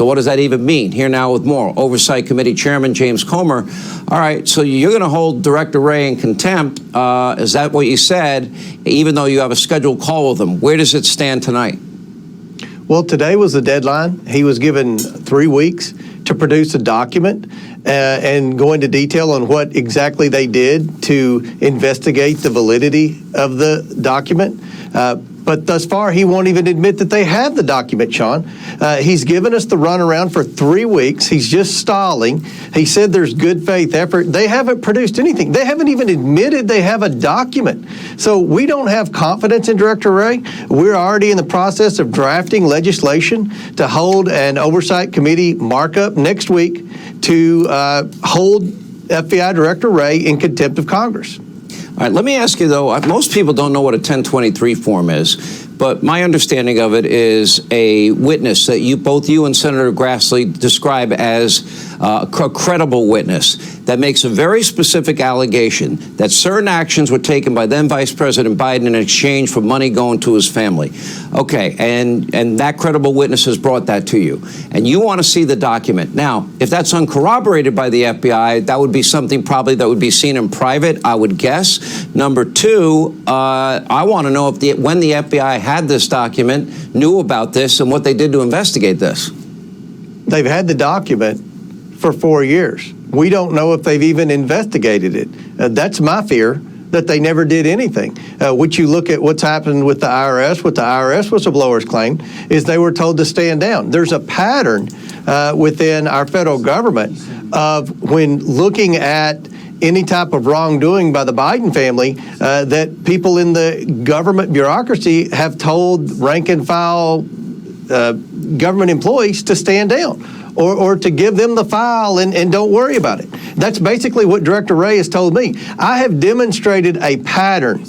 So what does that even mean? Here now with more. Oversight Committee Chairman James Comer. All right, so you're going to hold Director Wray in contempt. Is that what you said, even though you have a scheduled call with him? Where does it stand tonight? Well, today was the deadline. He was given 3 weeks to produce a document and go into detail on what exactly they did to investigate the validity of the document. But thus far, he won't even admit that they have the document, Sean. He's given us the runaround for 3 weeks. He's just stalling. He said there's good faith effort. They haven't produced anything. They haven't even admitted they have a document. So we don't have confidence in Director Wray. We're already in the process of drafting legislation to hold an oversight committee markup next week to hold FBI Director Wray in contempt of Congress. All right, let me ask you, though, most people don't know what a 1023 form is, but my understanding of it is a witness that both you and Senator Grassley describe as a credible witness that makes a very specific allegation that certain actions were taken by then Vice President Biden in exchange for money going to his family. Okay, and that credible witness has brought that to you, and you want to see the document. Now, if that's uncorroborated by the FBI, that would be something probably that would be seen in private, I would guess. Number two, I want to know if when the FBI had this document, knew about this, and what they did to investigate this. They've had the document for 4 years. We don't know if they've even investigated it. That's my fear, that they never did anything. Which you look at what's happened with the IRS, what the IRS whistleblowers claimed, is they were told to stand down. There's a pattern within our federal government of when looking at any type of wrongdoing by the Biden family, that people in the government bureaucracy have told rank and file government employees to stand down or to give them the file and don't worry about it. That's basically what Director Wray has told me. I have demonstrated a pattern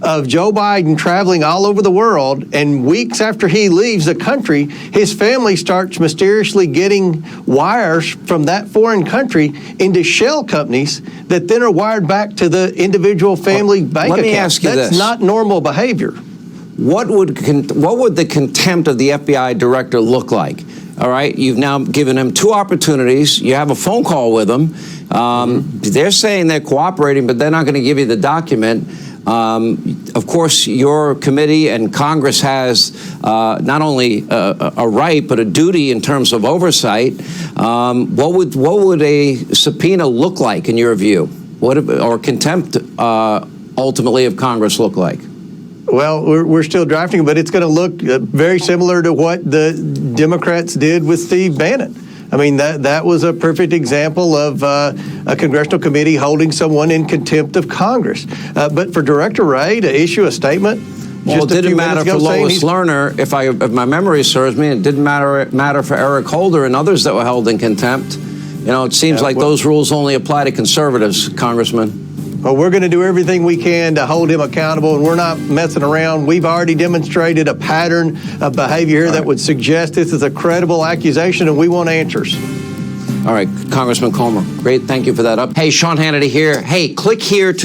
of Joe Biden traveling all over the world, and weeks after he leaves the country, his family starts mysteriously getting wires from that foreign country into shell companies that then are wired back to the individual family bank account. Let me ask you this. That's not normal behavior. What would the contempt of the FBI director look like? All right, you've now given him 2 opportunities. You have a phone call with him. They're saying they're cooperating, but they're not going to give you the document. Of course, your committee and Congress has not only a right but a duty in terms of oversight. What would a subpoena look like in your view? Or contempt ultimately of Congress look like? Well, we're still drafting, but it's going to look very similar to what the Democrats did with Steve Bannon. I mean, that was a perfect example of a congressional committee holding someone in contempt of Congress. But for Director Wray to issue a statement, well, it didn't matter for Lois Lerner, if my memory serves me. It didn't matter for Eric Holder and others that were held in contempt. You know, it seems like those rules only apply to conservatives, Congressman. Well, we're going to do everything we can to hold him accountable, and we're not messing around. We've already demonstrated a pattern of behavior here that would suggest this is a credible accusation, and we want answers. All right, Congressman Comer, great. Thank you for that. Hey, Sean Hannity here. Hey, click here to